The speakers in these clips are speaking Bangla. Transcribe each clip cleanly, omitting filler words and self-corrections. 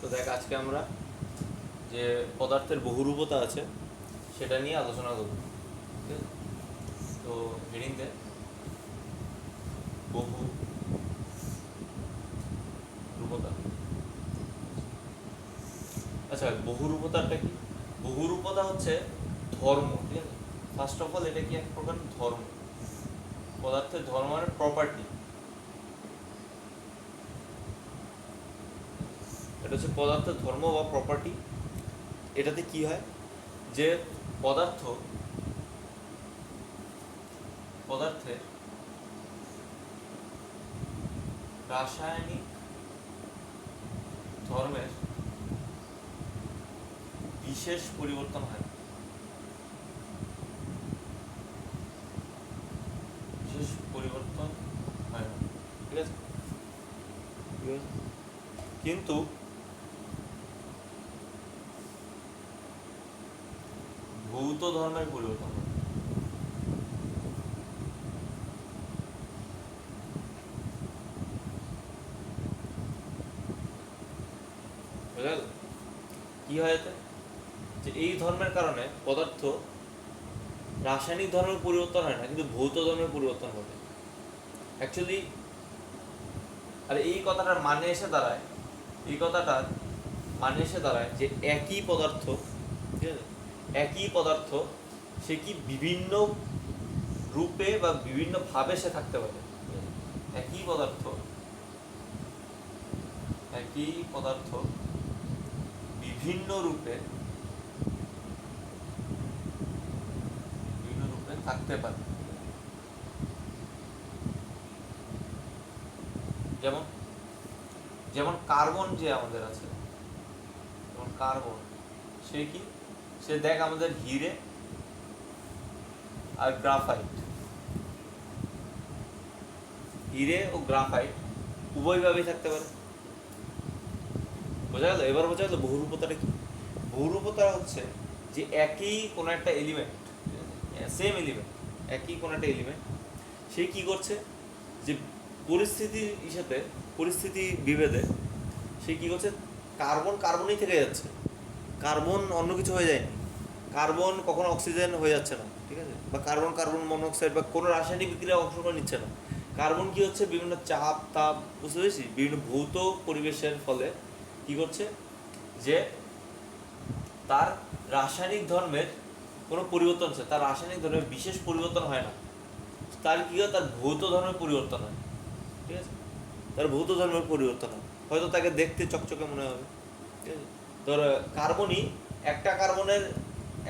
তো দেখ, আজকে আমরা যে পদার্থের বহুরূপতা আছে সেটা নিয়ে আলোচনা করব। ঠিক আছে? তো হেডিং দে বহু রূপতা। আচ্ছা, বহুরূপতাটা কি? বহুরূপতা হচ্ছে ধর্ম। ঠিক আছে, ফার্স্ট অফ অল এটা কি এক প্রকার ধর্ম। পদার্থের ধর্ম মানে প্রপার্টি। এটা হচ্ছে পদার্থের ধর্ম বা প্রপার্টি। এটাতে কি হয় যে পদার্থের রাসায়নিক ধর্মের বিশেষ পরিবর্তন হয়। বিশেষ পরিবর্তন হয় না। ঠিক আছে, কিন্তু ভৌত ধর্মের পরিবর্তন হয়। বুঝা গেল? কি হয় এতে? যে এই ধর্মের কারণে পদার্থ রাসায়নিক ধর্মের পরিবর্তন হয় না, কিন্তু ভৌত ধর্মের পরিবর্তন ঘটে অ্যাকচুয়ালি। আর এই কথাটার মানে এসে দাঁড়ায় যে একই পদার্থ, ঠিক আছে, একই পদার্থ সে কি বিভিন্ন রূপে বা বিভিন্ন ভাবে সে থাকতে পারে। একই পদার্থ বিভিন্ন রূপে থাকতে পারে। যেমন যেমন কার্বন যে আমাদের আছে, যেমন কার্বন সে দেখ আমাদের হিরে আর গ্রাফাইট, হিরে ও গ্রাফাইট উভয়ভাবেই থাকতে পারে। বোঝা গেল? এবার বোঝা গেল বহুরূপতাটা কি? বহুরূপতা হচ্ছে যে একই কোনো একটা এলিমেন্ট, সেম এলিমেন্ট, একই কোনো একটা এলিমেন্ট সে কি করছে যে পরিস্থিতি বিভেদে সে কি করছে, কার্বনই থেকে যাচ্ছে, কার্বন অন্য কিছু হয়ে যায়নি। কার্বন কখনো অক্সিজেন হয়ে যাচ্ছে না, ঠিক আছে, বা কার্বন মনোক্সাইড বা কোনো রাসায়নিক বিক্রিয়া অংশগ্রহণ নিচ্ছে না। কার্বন কি হচ্ছে, বিভিন্ন চাপ তাপ, বুঝতে পেরেছি, বিভিন্ন ভৌত পরিবেশের ফলে কি করছে যে তার রাসায়নিক ধর্মের কোনো পরিবর্তন হচ্ছে, তার রাসায়নিক ধর্মের বিশেষ পরিবর্তন হয় না, তার কি হয়, তার ভৌত ধর্মের পরিবর্তন হয়। ঠিক আছে, তার ভৌত ধর্মের পরিবর্তন হয়, হয়তো তাকে দেখতে চকচকে মনে হবে। ঠিক আছে, ধর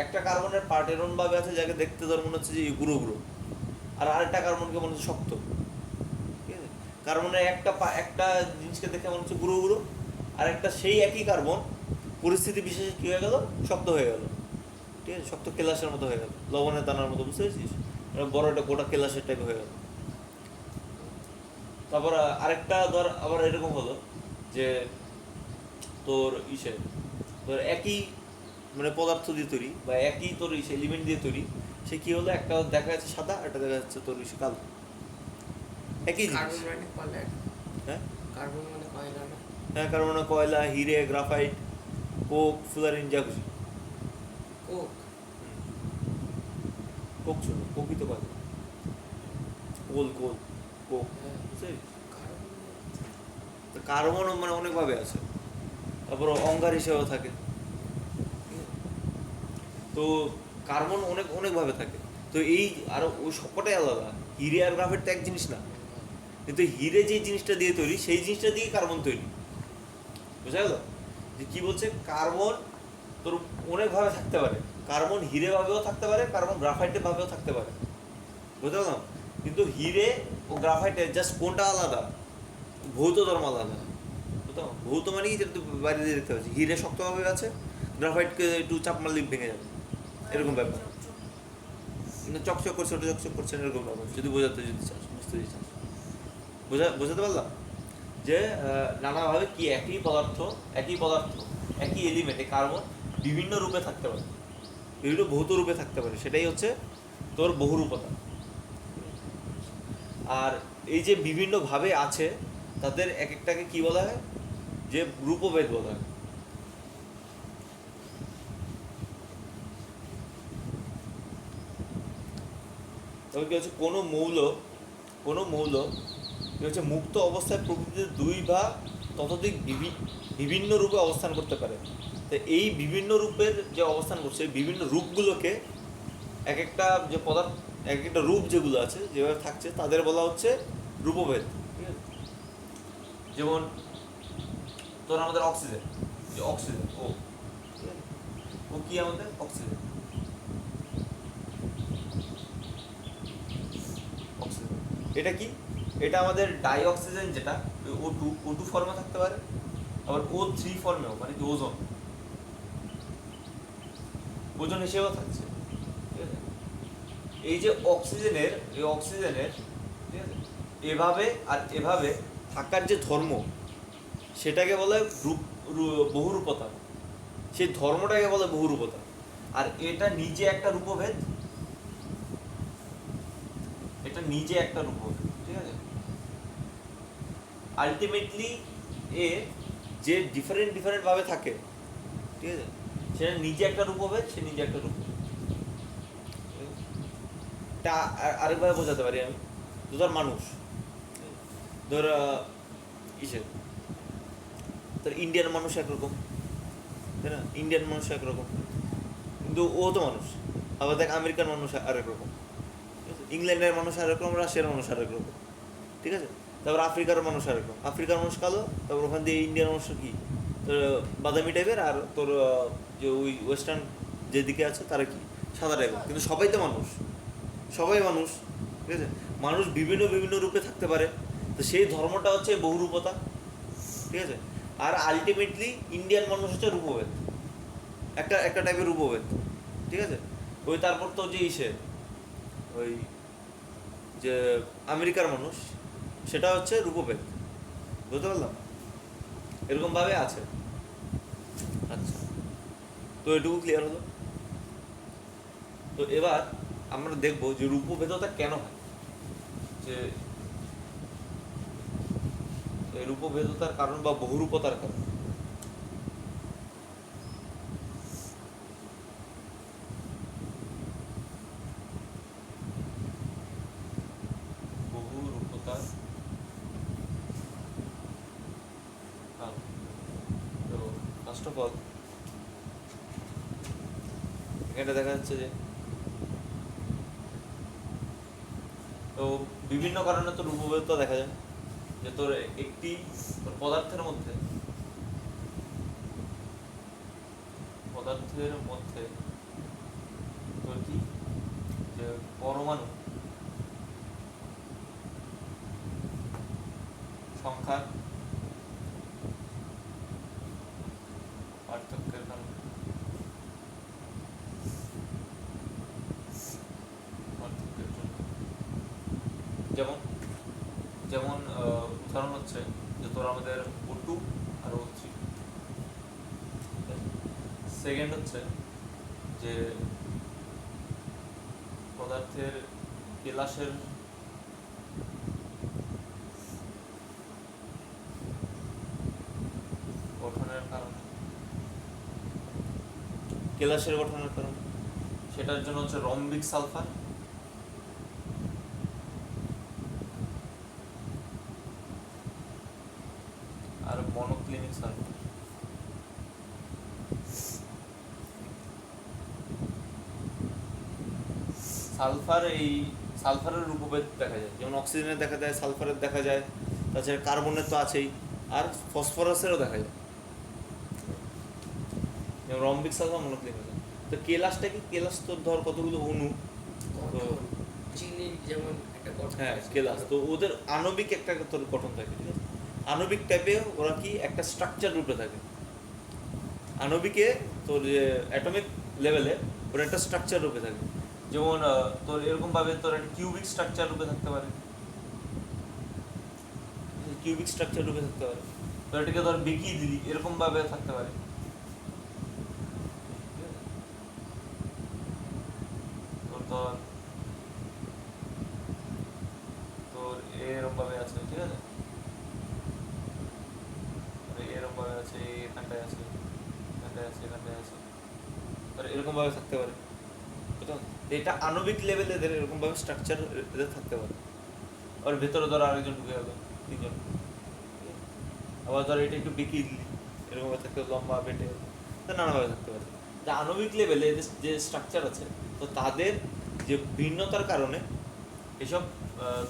একটা কার্বনের পার্ট এরকম ভাবে আছে যাকে দেখতে ধর মনে হচ্ছে যে গুঁড়ো গুঁড়ো, আর আরেকটা কার্বনকে মনে হচ্ছে শক্ত। ঠিক আছে, কার্বনের একটা জিনিসকে দেখে মনে হচ্ছে গুঁড়ো গুঁড়ো, আর একটা সেই একই কার্বন পরিস্থিতি বিশেষে কি হয়ে গেল, শক্ত হয়ে গেল। ঠিক আছে, শক্ত কেলাসের মতো হয়ে গেল, লবণের দানার মতো, বুঝতে পেরেছিস, বড় একটা গোটা কেলাসের টাইপ হয়ে গেল। তারপর আরেকটা ধর আবার এরকম হলো যে তোর একই মানে পদার্থ দিয়ে তৈরি বা একই তোর এলিমেন্ট দিয়ে তৈরি, সে কি হলো, একটা দেখা যাচ্ছে সাদা, একটা দেখা যাচ্ছে তোর কালো, একই জিনিস। হ্যাঁ, কার্বন মানে কয়লা, হিরে, গ্রাফাইট, কোক, ফুলারিন, যা খুশি। কোক ছিল, কোকই তো কয়লা, কোক, বুঝতে কার্বন মানে অনেকভাবে আছে, তারপর অঙ্গার হিসেবেও থাকে। তো কার্বন অনেকভাবে থাকে। তো এই আর ওই সবকটাই আলাদা। হিরে আর গ্রাফাইট তো এক জিনিস না, কিন্তু হিরে যে জিনিসটা দিয়ে তৈরি সেই জিনিসটা দিয়ে কার্বন তৈরি। বুঝা গেল যে কি বলছে? কার্বন তোর অনেকভাবে থাকতে পারে, কার্বন হিরে ভাবেও থাকতে পারে, কার্বন গ্রাফাইটের ভাবেও থাকতে পারে। বুঝতে পারলাম? কিন্তু হিরে ও গ্রাফাইটের জাস্ট কোনটা আলাদা, ভৌত ধর্ম আলাদা। বুঝতে, ভৌত মানে কি, যেটা বাইরে দিয়ে দেখতে পাচ্ছি, হিরে শক্তভাবে আছে, গ্রাফাইটকে একটু চাপ মারলে ভেঙে যাবে, এরকম ব্যাপার। কিন্তু চকচক করছে, ওটা চকচক করছে, এরকম ব্যাপার। যদি বুঝতে চাস বোঝাতে পারলাম যে নানাভাবে কি একই পদার্থ একই এলিমেন্টে কার্বন বিভিন্ন রূপে থাকতে পারে, বিভিন্ন ভৌত রূপে থাকতে পারে, সেটাই হচ্ছে তোর বহুরূপতা। আর এই যে বিভিন্ন ভাবে আছে, তাদের এক একটাকে কি বলা হয়, যে রূপভেদ বলা হয়। তবে কি হচ্ছে কোনো মৌল কি হচ্ছে মুক্ত অবস্থায় প্রকৃতিতে দুই বা ততোধিক বিভিন্ন রূপে অবস্থান করতে পারে। তো এই বিভিন্ন রূপের যে অবস্থান করছে বিভিন্ন রূপগুলোকে এক একটা যে পদার্থ এক একটা রূপ যেগুলো আছে যেভাবে থাকছে তাদের বলা হচ্ছে রূপভেদ, ঠিক আছে? যেমন তোর আমাদের অক্সিজেন, যে অক্সিজেন ও, ঠিক আছে? ও কি আমাদের অক্সিজেন, অক্সিজেন এটা কি? এটা আমাদের ডাই অক্সিজেন, যেটা ও টু ফর্মে থাকতে পারে, আবার O3 ফর্মেও, মানে কি ওজন, ওজন হিসেবেও থাকছে, ঠিক আছে? এই যে অক্সিজেনের ঠিক আছে এভাবে আর এভাবে থাকার যে ধর্ম সেটাকে বলে বহুরূপতা, সেই ধর্মটাকে বলে বহুরূপতা। আর এটা নিজে একটা রূপভেদ, এটা নিজে একটা রূপভেদ, ঠিক আছে? আলটিমেটলি এ যে ডিফারেন্ট ভাবে থাকে, ঠিক আছে, সেটা নিজে একটা রূপভেদ, সে নিজে একটা রূপভেদ। তা আরেকভাবে বোঝাতে পারি আমি, তো ধর মানুষ, ধর ইসের তোর ইন্ডিয়ান মানুষ একরকম, তাই না? ইন্ডিয়ান মানুষ একরকম, কিন্তু ও তো মানুষ। আবার দেখ আমেরিকান মানুষ আরেক রকম, ঠিক আছে? ইংল্যান্ডের মানুষ আরেক রকম, রাশিয়ার মানুষ আরেক রকম, ঠিক আছে? তারপর আফ্রিকার মানুষ আরেক রকম, আফ্রিকার মানুষ কালো, তারপর ওখান দিয়ে ইন্ডিয়ান মানুষ কি তোর বাদামি টাইপের, আর তোর যে ওই ওয়েস্টার্ন যেদিকে আছে তারা কি সাদা টাইপের, কিন্তু সবাই তো মানুষ, সবাই মানুষ, ঠিক আছে? মানুষ বিভিন্ন রূপে থাকতে পারে, তো সেই ধর্মটা হচ্ছে বহুরূপতা, ঠিক আছে? আর আলটিমেটলি ইন্ডিয়ান মানুষ হচ্ছে রূপভেদ, একটা একটা টাইপের রূপভেদ, ঠিক আছে? ওই তারপর তো যে ওই যে আমেরিকার মানুষ, সেটা হচ্ছে রূপভেদ, বুঝতে পারলাম? এরকমভাবে আছে। আচ্ছা, তো এটুকু ক্লিয়ার হলো। তো এবার আমরা দেখবো যে রূপভেদতা কেন হয়, যে এই রূপভেদতার কারণ বা বহুরূপতার কারণ। বহুরূপতার কারণ, তো ফার্স্ট অফ অল এখানে দেখা যাচ্ছে যে তো বিভিন্ন কারণে তো রূপভেদতা দেখা যায়, যে তোর একটি তোর পদার্থের মধ্যে তোর কি যে পরমাণু সংখ্যার পার্থক্যের কারণে পার্থক্যের জন্য, যেমন যেমন উদাহরণ হচ্ছে যে তোর আমাদের O2 আর O3। সেকেন্ড হচ্ছে যে পদার্থের কেলাসের গঠনের কারণে, সেটার জন্য হচ্ছে রম্বিক সালফার, আর মনোক্লিনিক সালফার। সালফারের রূপভেদ দেখা যায়, যেমন অক্সিজেনের দেখা যায়, সালফারের দেখা যায়, তাছাড়া কার্বনের তো আছেই, আর ফসফরাসেরও দেখা যায়, যেমন রম্বিক সালফার, মনোক্লিনিক। তো কেলাসটা কি? কেলাস তো ধর কতগুলো অণু, তো চিনি যেমন একটা গঠন, হ্যাঁ কেলাস, তো ওদের আণবিক একটা তোর গঠন থাকে, ঠিক আছে? আণবিক টাইপে ওরা কি একটা স্ট্রাকচার রূপে থাকে, আণবিকে তোর যে অ্যাটমিক লেভেলে ওরা একটা স্ট্রাকচার রূপে থাকে, যেমন তোর এরকম ভাবে তোর একটা কিউবিক স্ট্রাকচার রূপে থাকতে পারে, তো এটাকে ধর বেঁকিয়ে দিলি, এরকম ভাবে থাকতে পারে। তোর তোর এরকম ভাবে আছে, ঠিক আছে? এরকম ভাবে আছে, এখানটায় আছে, এখানটায় আছে, এখানটায় আছে, তোর এরকম ভাবে থাকতে পারে, বুঝতে তো এটা আণবিক লেভেলে এদের এরকম ভাবে স্ট্রাকচার এদের থাকতে পারে। আর ভেতরে ধরো আরেকজন ঢুকে গেল, তিনজন। আবার ধরো এটা একটু বেঁকে দিলি, এরকম ভাবে থাকতে লম্বা বেটে, তা নানাভাবে থাকতে পারে। যে আণবিক লেভেলে এদের যে স্ট্রাকচার আছে, তো তাদের যে ভিন্নতার কারণে এসব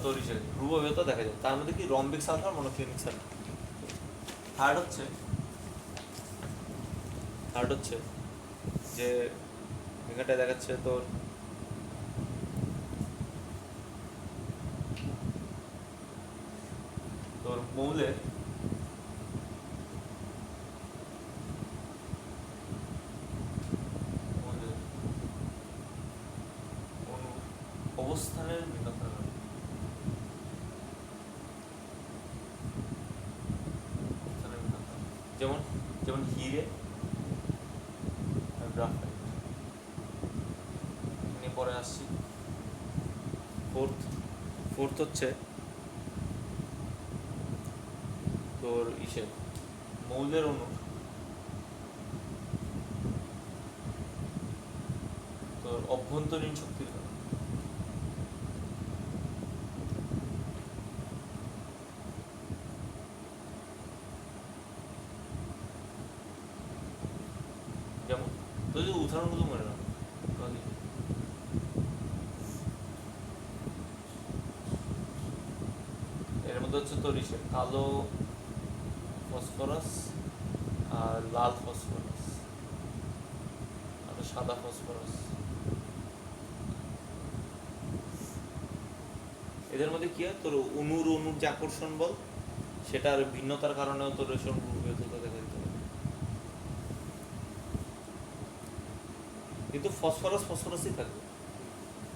তোর হিসেবে ধ্রুবভেদতা দেখা যায়। তার মধ্যে কি rhombic sulphur, monoclinic sulphur. Third হচ্ছে যে এখানটায় দেখাচ্ছে তোর তোর মৌলের অনুর অবস্থানের ভিন্নতা। যেমন যেমন হিরে আর গ্রাফাইট নিয়ে পরে আসছি। ফোর্থ হচ্ছে তোর মৌলের অণু তোর অভ্যন্তরীণ শক্তির কারণে। যেমন তোর যদি উদাহরণগুলো মনে রাখ, এর মধ্যে হচ্ছে তোর কালো ফসফরাস আর লাল ফসফরাস আর সাদা ফসফরাস। এদের মধ্যে কি হয়, তোর অণুর যে আকর্ষণ বল, সেটার ভিন্নতার কারণেও তোর এসব ভেদতা দেখা দিতে পারে। কিন্তু ফসফরাসই থাকবে,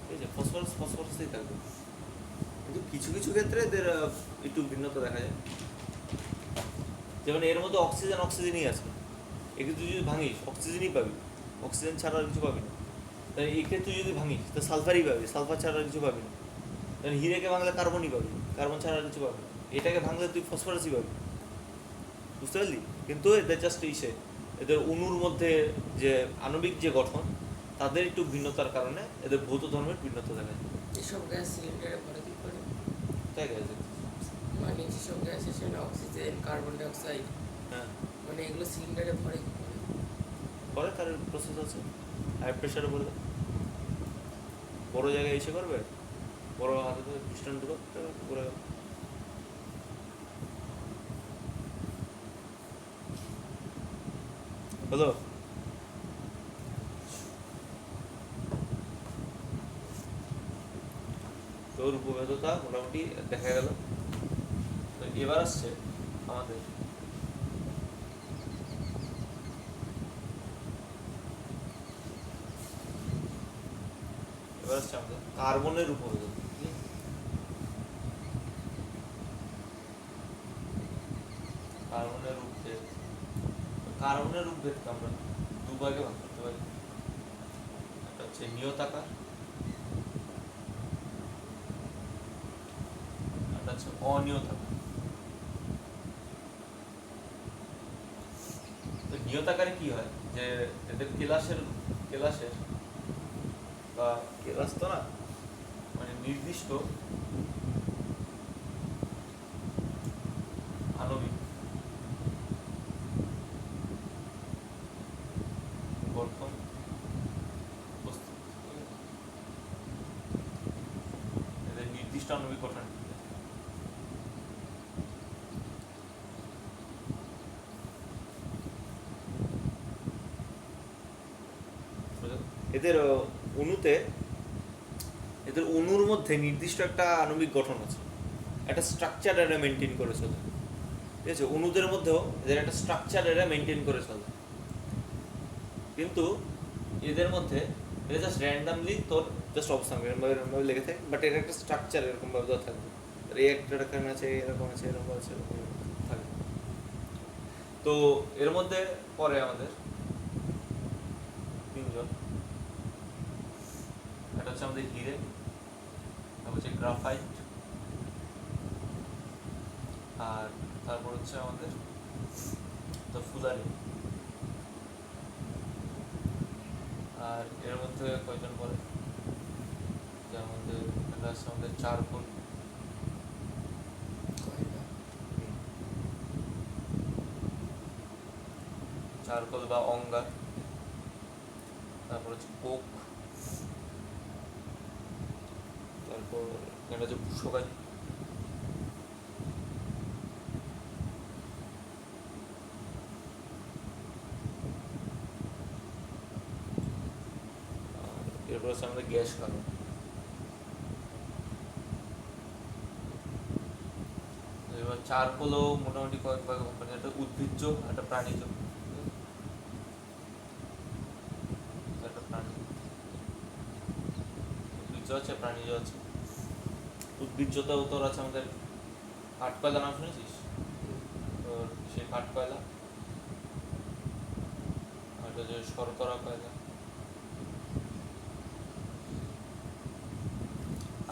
ঠিক আছে, ফসফরাসই থাকবে। কিন্তু কিছু কিছু ক্ষেত্রে এদের একটু ভিন্নতা দেখা যায়। যেমন এর মধ্যে অক্সিজেনই আছে, একে তুই যদি ভাঙিস অক্সিজেনই পাবি, অক্সিজেন ছাড়া আর কিছু পাবি না। তাই একে তুই যদি ভাঙিস তো সালফারই পাবি, সালফার ছাড়া আর কিছু পাবি না। তাই হিরেকে ভাঙলে কার্বনই পাবি, কার্বন ছাড়া আর কিছু পাবি না। এটাকে ভাঙলে তুই ফসফরাসই পাবি, বুঝতে পারলি? কিন্তু এদের জাস্ট এদের অণুর মধ্যে যে আণবিক যে গঠন, তাদের একটু ভিন্নতার কারণে এদের ভৌত ধর্মের ভিন্নতা দেখা যায়। এসব গ্যাস সিলিন্ডারে ভরে কি করে? তাই গেছে, মানে যেসব গ্যাস আছে না, অক্সিজেন, কার্বন ডাইঅক্সাইড, হ্যাঁ, মানে এগুলো সিলিন্ডারে ভরে কি করে? পরে তার প্রসেস আছে, হাই প্রেশারে বলে বড় জায়গায় এসে করবে, বড় হাতে পিস্টন ঢুকো করে। হলো তোর উপভেদতা মোটামুটি দেখা গেল। তো এবার আসছে আমাদের কার্বনের উপভেদতা। কার্বনের রূপভেদকে আমরা দুভাগে ভাগ করতে পারি। একটা হচ্ছে নিয়তাকার, একটা হচ্ছে অনিয়তাকার। তো নিয়তাকারে কি হয়, যে এদের কেলাসের বা কেলাস তো না, মানে নির্দিষ্ট আণবিক গঠন বস্তু, এদের নির্দিষ্ট আণবিক গঠন। এদের অণুর মধ্যে নির্দিষ্ট একটা আণবিক গঠন আছে, একটা স্ট্রাকচার এরা মেনটেন করে চলে, ঠিক আছে। অণুদের মধ্যেও এদের একটা স্ট্রাকচার এরা মেনটেন করে চলে। কিন্তু এদের মধ্যে এটা জাস্ট র্যান্ডামলি তোর জাস্ট অবস্থান এরকমভাবে লেগে থাকে, বাট এর একটা স্ট্রাকচার এরকমভাবে দেওয়া থাকবে, রিঅ্যাক্টর এখানে আছে, এরকম আছে, এরকম আছে, এরকম থাকবে। তো এর মধ্যে পরে আমাদের তিনজন, একটা হচ্ছে আমাদের হিরে, তারপর হচ্ছে গ্রাফাইট, আর তারপর হচ্ছে আমাদের তো ফুলারি। আর এর মধ্যে কয়জন পরে আমাদের এটা আছে আমাদের চারকোল, কয়লা, চারকোল বা অঙ্গার, তারপর হচ্ছে কোক, তারপর এটা হচ্ছে ভূষকারি, এরপর হচ্ছে আমাদের গ্যাস কার্বন। এবার চারকোলও মোটামুটি কয়েক ভাগে কোম্পানি, একটা উদ্ভিজ্জ, একটা প্রাণীজ, একটা প্রাণী, উদ্ভিজ্জ আছে প্রাণীজ আছে। উদ্ভিজ্জতাও তোর আছে আমাদের কাঠকয়লা, নাম শুনেছিস? তোর সেই কাঠকয়লা, আর এটা যে শর্করা কয়লা,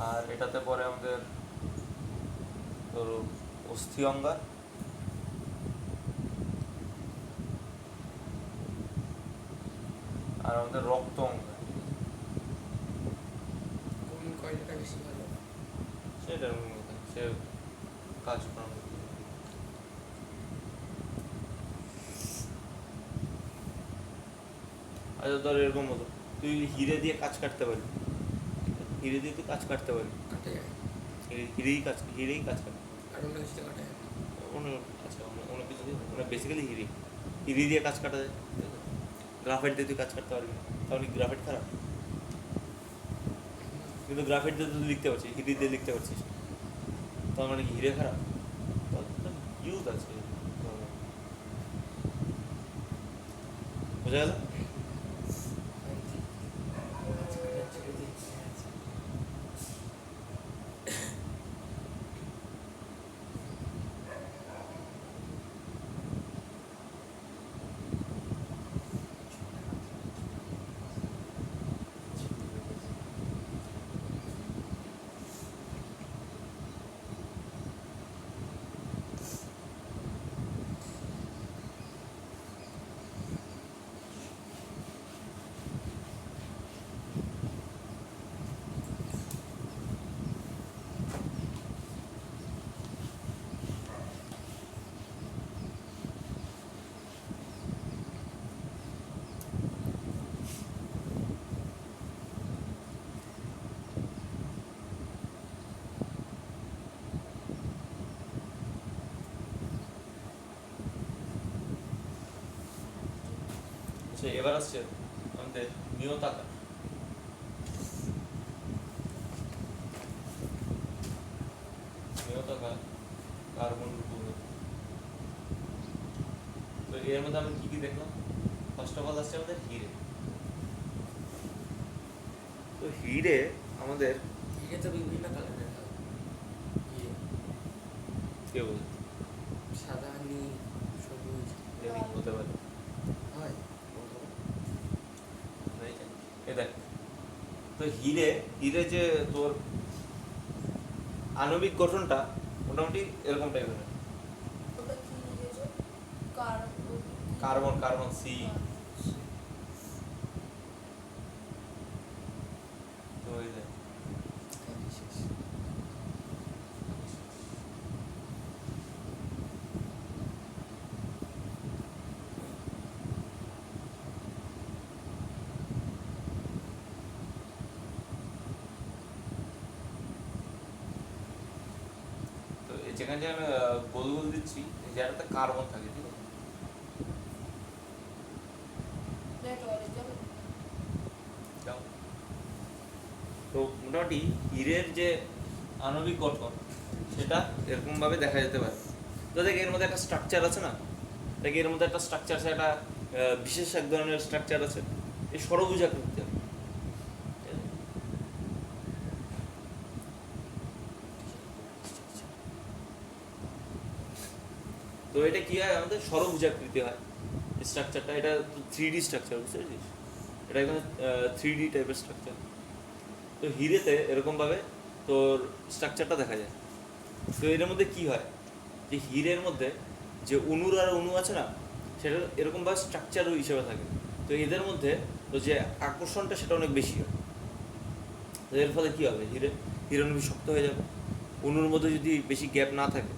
আর এটাতে পরে আমাদের তোর অস্থি অঙ্গার, আর আমাদের রক্ত অঙ্গার। কোন কয়লাটা বেশি ভালো? সেটার সে কাজ করানো। আচ্ছা ধর এরকম হতো, তুই হিরে দিয়ে কাজ কাটতে পারবি, হিরে দিয়ে তুই কাজ কাটতে পারবি, কাটে যায়, হিরেই কাজ কাটে। আর অন্য কিছুতে কাটে যায় না। আচ্ছা অনেক কিছু দিয়ে, বেসিক্যালি হিরে দিয়ে কাজ কাটা যায়। গ্রাফাইট দিয়ে তুই কাজ কাটতে পারবি না, তাহলে গ্রাফাইট খারাপ? কিন্তু গ্রাফাইট দিয়ে তুই লিখতে পারছিস, হিরে দিয়ে লিখতে পারছিস, তার মানে কি হিরে খারাপ? ইউজ আছে, বোঝা গেল? আচ্ছা এবার আসছে আমাদের নিয়তাকার। নিয়তাকার কার্বন রূপক। তো এর মধ্যে আমরা কি কি দেখলাম? ফার্স্ট অফ অল আসছে আমাদের হিরে। তো হিরে আমাদের হিরে তো বিভিন্ন কালারের হয়, হিরে কে বলে সাদা, নীল, সবুজ হতে পারে, হয়। এ দেখ, তো হিরে হিরে যে তোর আণবিক গঠনটা মোটামুটি এরকম টাইপের হয়। ওটা কি লিখেছো? কার্বন। Carbon, carbon C. তো এই দেখ, তো যেখানে যে আমি গোল গোল দিচ্ছি এই জায়গাটাতে কার্বন থাকে, ঠিক আছে? যাও। তো মোটামুটি হীরের যে আণবিক গঠন সেটা এরকম ভাবে দেখা যেতে পারে। তো দেখ এর মধ্যে একটা স্ট্রাকচার আছে না, দেখ এর মধ্যে একটা স্ট্রাকচার আছে, একটা বিশেষ এক ধরনের স্ট্রাকচার আছে, এই ষড়ভুজাকৃতি। তো এটা কি হয়, আমাদের ষড়ভুজাকৃতি হয় স্ট্রাকচারটা। এটা 3D স্ট্রাকচার, বুঝতে পেরেছিস? এটা এখানে 3D টাইপের স্ট্রাকচার। তো হিরেতে এরকমভাবে তোর স্ট্রাকচারটা দেখা যায়। তো এর মধ্যে কি হয়, যে হীরের মধ্যে যে অণুর আর অণু আছে না, সেটা এরকমভাবে স্ট্রাকচার হিসেবে থাকে। তো এদের মধ্যে তো যে আকর্ষণটা সেটা অনেক বেশি হয়। তো এর ফলে কী হবে, হিরে অনেক বেশি শক্ত হয়ে যাবে। অণুর মধ্যে যদি বেশি গ্যাপ না থাকে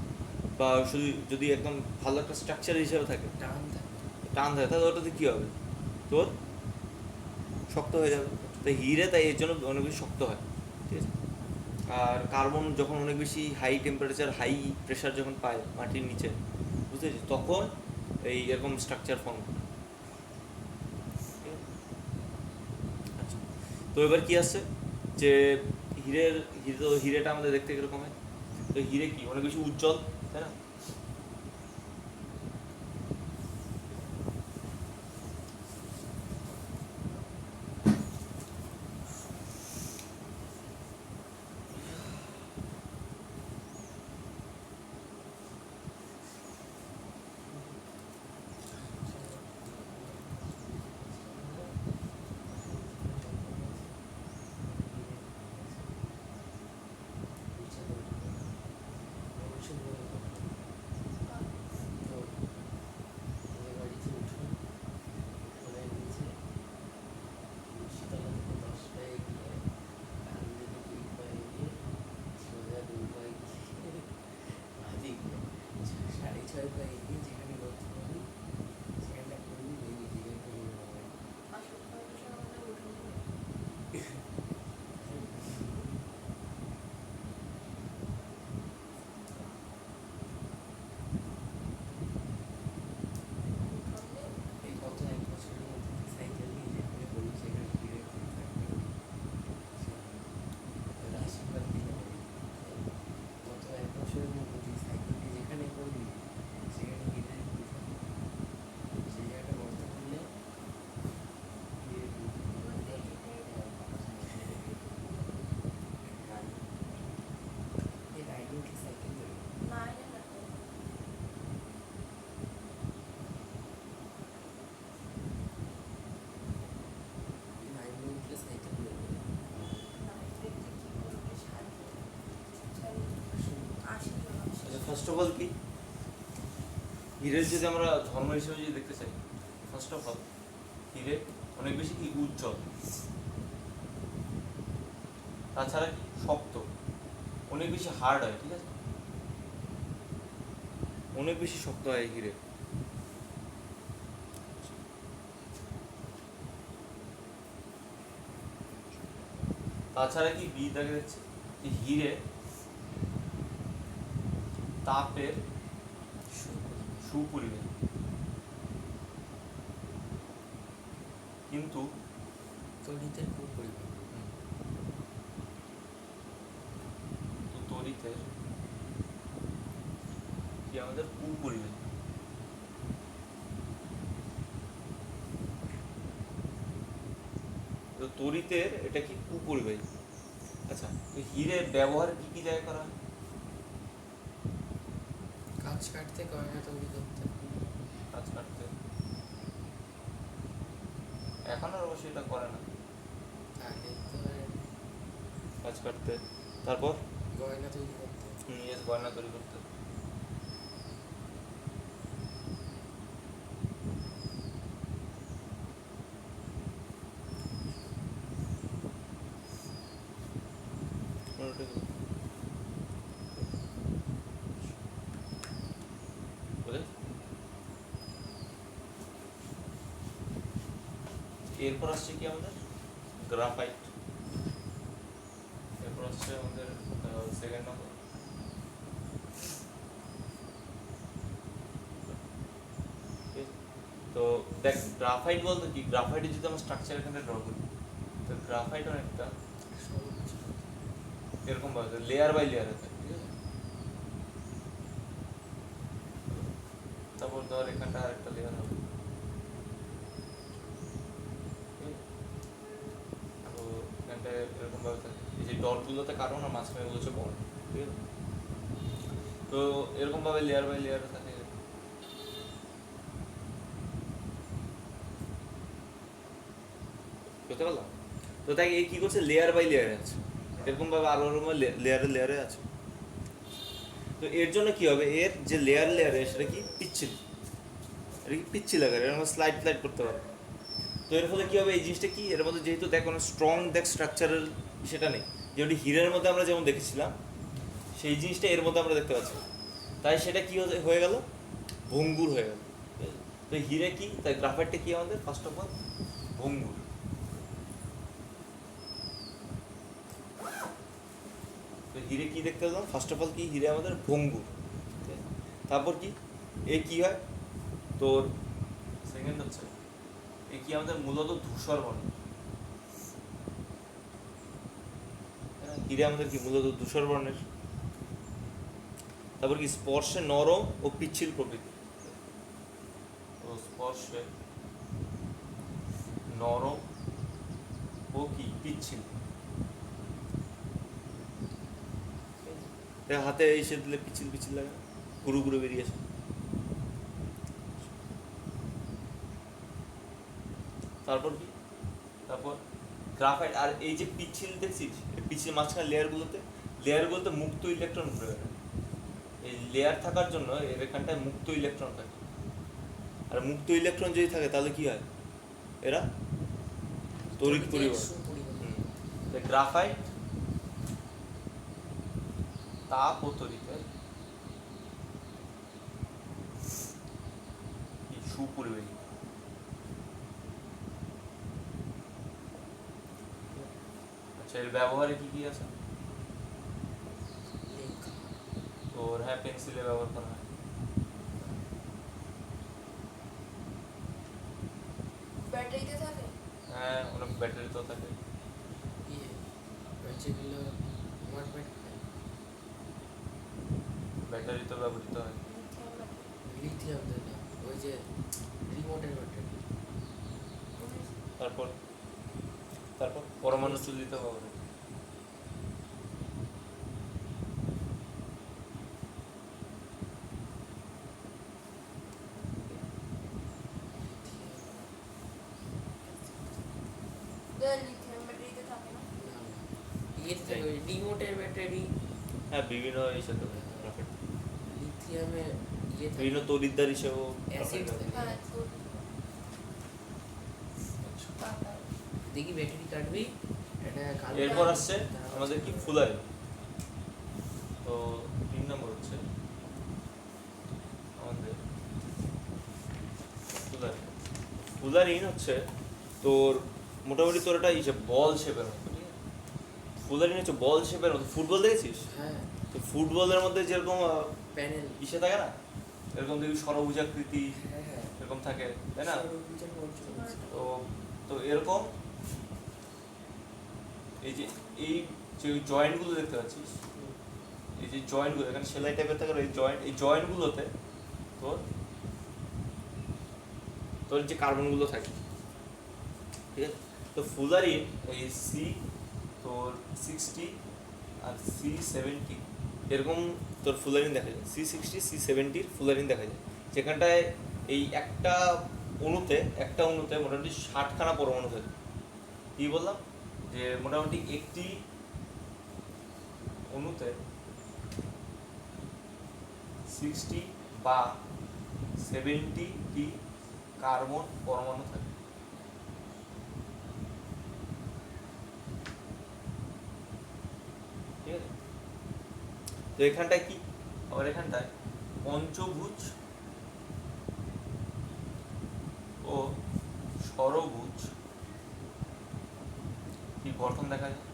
বা শুধু যদি একদম ভালো একটা স্ট্রাকচার হিসেবে থাকে, টান থাকে। টান থাকে, তাহলে ওটাতে কী হবে, তোর শক্ত হয়ে যাবে। তো হিরে তাই এর জন্য অনেক বেশি শক্ত হয়, ঠিক আছে। আর কার্বন যখন অনেক বেশি হাই টেম্পারেচার হাই প্রেশার যখন পায় মাটির নিচে, বুঝতে পেরেছিস, তখন এই এরকম স্ট্রাকচার ফর্ম করে। আচ্ছা, তো এবার কি আসছে যে হিরেটা আমাদের দেখতে কিরকম হয়, তো হিরে কি অনেক বেশি উজ্জ্বল, তাই না? আসল কথা আমাদের উঠোনে উঠোনে এই গত এক বছরের মধ্যে সাইকেল নিয়ে যেখানে বলি সেখানে ঘিরে ঘুরে থাকবে আশীর্বাদ দিলে হবে। গত এক বছরের মধ্যে তুই সাইকেল নিয়ে যেখানে করবি সেখানে ঘিরে ঘুরে থাকবে, সেই জায়গাটা বন্ধ করলে ঘিরে ঘুরে থাকবে। এই রাইডিং কি সাইকেল দেবে? না এনে রাখো। রাইডিং উঠলে সাইকেল দেবে। দেখতে কি করবে সাথে আসি আচ্ছা, ফার্স্ট অফ অল কি হিরের যদি আমরা ধর্ম হিসেবে যদি দেখতে চাই, ফার্স্ট অফ অল হিরে অনেক বেশি কি উজ্জ্বল, তাছাড়া কি শক্ত, অনেক বেশি হার্ড হয়, ঠিক আছে, অনেক বেশি শক্ত হয় হিরে। তাছাড়া কি বি দেখা যাচ্ছে যে হিরে তাপের সুপরিমাণ, কিন্তু তড়িতের খুব পরিমাণ। তড়িতের কি আমাদের কুপরিমাণ। তো তড়িতের এটা কি কুপরিবাহী। আচ্ছা, তো হিরের ব্যবহার কি কি জায়গায় করা হয়? গাছ কাটতে, গয়না তৈরি করতে। কাজ কাটতে, এখন আর অবশ্যই এটা করে না, আগে তো কাজ কাটতে, তারপর গয়না তৈরি করতে। গয়না তৈরি করতে। এরপর আসছে কি আমাদের গ্রাফাইট, এরপর আসছে আমাদের সেকেন্ড নম্বর তো দেখ গ্রাফাইট বলতে কি, গ্রাফাইটের যদি আমরা স্ট্রাকচার এখানে ড্র করি, তো গ্রাফাইট অনেকটা এরকম ভাবে লেয়ার বাই লেয়ার থাকে, ঠিক আছে। তারপর ধর এখানটা আরেকটা লেয়ার হবে, তো এখানটা এরকম ভাবে থাকে, এই যে ডটগুলোতে কারণ আর মাঝখানে গুলো হচ্ছে বল, ঠিক আছে। তো এরকম ভাবে লেয়ার বাই লেয়ার থাকে। বুঝতে পারলাম? তো তাই এই কি করছে, লেয়ার বাই লেয়ারে আছে, এরকম ভাবে আরো লেয়ারে লেয়ারে আছে। তো এর জন্য কি হবে, এর যে লেয়ার লেয়ারে সেটা কি পিচ্ছিল, এটা কি পিচ্ছিল আকারে এরকম স্লাইড ফ্লাইড করতে পারে। তো এর ফলে কি হবে, এই জিনিসটা কি, এর মধ্যে যেহেতু দেখ অনেক স্ট্রং দেখ স্ট্রাকচারাল সেটা নেই। যেমন হীরের মধ্যে আমরা যেমন দেখেছিলাম সেই জিনিসটা এর মধ্যে আমরা দেখতে পাচ্ছি না। তাই সেটা কি হয়ে গেল, ভঙ্গুর হয়ে গেল। তো হীরে কি, তাই গ্রাফাইটটা কি আমাদের ফার্স্ট অফ অল ভঙ্গুর। তো হীরে কি দেখতে পেলাম, ফার্স্ট অফ অল কি, হীরে আমাদের ভঙ্গুর। তারপর কি, এ কি হয় তোর, সেকেন্ড হচ্ছে এ কি আমাদের মূলত ধূসর বর্ণ। হীরে আমাদের কি মূলত ধূসর বর্ণের। তারপর কি, স্পর্শে নরম ও পিচ্ছিল প্রকৃতি। তো স্পর্শে নরম ও কি পিচ্ছিল। হাতে এসে দিলে পিচ্ছিল পিচ্ছিল লাগে না, গুরু গুরু বেরিয়ে আসে। তারপর কি, তারপর গ্রাফাইট। আর এই যে পিচ্ছিল দেখছিস, এই পিচ্ছিল মাঝখানে লেয়ারগুলোতে মুক্ত ইলেকট্রন ঘুরে বেড়ায়। এই লেয়ার থাকার জন্য এর এখানটায় মুক্ত ইলেকট্রন থাকে। আর মুক্ত ইলেকট্রন যদি থাকে তাহলে কি হয়, এরা তড়িৎ পরিবহন। গ্রাফাইট তাপ ও তড়িতের সুপরিবাহী। আচ্ছা, এর ব্যবহারে কি কি আছে? তোর হ্যাঁ, পেন্সিলে ব্যবহার করা হয়। ব্যাটারিতে থাকে। হ্যাঁ, অনেক ব্যাটারিতেও থাকে। যেগুলো আমার ব্যাটারিতেও ব্যবহৃত হয়। লিথিয়াম না, ওই যে রিমোটের ব্যাটারি। তারপর তারপর পরমাণু চুল্লিতেও ব্যবহার হয়। লিথিয়াম ব্যাটারিতে থাকে না। ইয়েতে থাকে ওই রিমোটের ব্যাটারি। হ্যাঁ, বিভিন্ন হিসেবে গ্রাফাইট লিথিয়ামে ইয়ে থাকে, বিভিন্ন তড়িৎদ্বার হিসেবেও অ্যাসিড গ্রাফাইট থাকে। হ্যাঁ, তো আচ্ছা। পাতা। দেখি ব্যাটারি কাটবি, এটা কালো এরপর কালো, আসছে তারপর আমাদের কি ফুলারি। তো 3 নম্বর হচ্ছে আমাদের ফুলারি। ফুলারিন হচ্ছে তোর মোটামুটি তোর একটা বল শেপের মতো, ঠিক আছে? ফুলারিন হচ্ছে বল শেপের মতো। ফুটবল দেখেছিস? হ্যাঁ তো ফুটবলের মধ্যে যেরকম প্যানেল। ইসে থাকে না, এরকম দেখবি সরভুজাকৃতি হ্যাঁ হ্যাঁ এরকম থাকে, তাই না? সৌরভীজের বর্জন। তো তো এরকম এই যে জয়েন্টগুলো দেখতে পাচ্ছিস, এই যে জয়েন্টগুলো এখানে সেলাই টাইপের থাকে, এই জয়েন্টগুলোতে তোর তোর যে কার্বনগুলো থাকে, ঠিক আছে? তো ফুলারিন এই সি তোর 60 আর C70 এরকম তোর ফুলারিন দেখা যায়। C60 C70 ফুলারিন দেখা যায়, যেখানটায় এই একটা অণুতে মোটামুটি 60খানা পরমাণু থাকে। কি বললাম, যে মোটামুটি একটি অণুতে 60 বা 70টি কার্বন পরমাণু থাকে। ঠিক আছে? তো এখানটায় কি, আবার এখানটায় পঞ্চভুজ ও ষড়ভুজ কি গঠন দেখা যায়।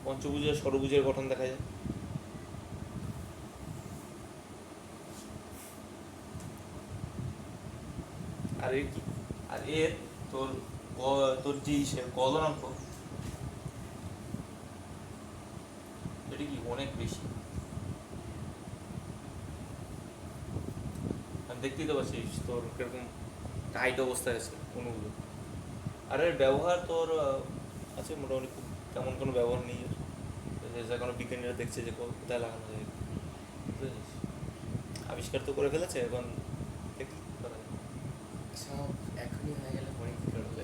পঞ্চভুজ আর ষড়ভুজের গঠন দেখা যায়। আর এর কি, আর এর তোর তোর যে গলনাঙ্ক এটা কি অনেক বেশি। আর দেখতেই তো পাচ্ছিস তোর কিরকম টাইট অবস্থায় আছে অণুগুলো। আর এর ব্যবহার তোর আছে মোটামুটি, খুব তেমন কোনো ব্যবহার নেই এর। যে কোনো বিজ্ঞানীরা দেখছে যে কোথায় লাগানো যায়, বুঝেছিস? আবিষ্কার তো করে ফেলেছে, এখন দেখি কি করা যায়। সব এখনই হয়ে গেলে পরে কি করবে?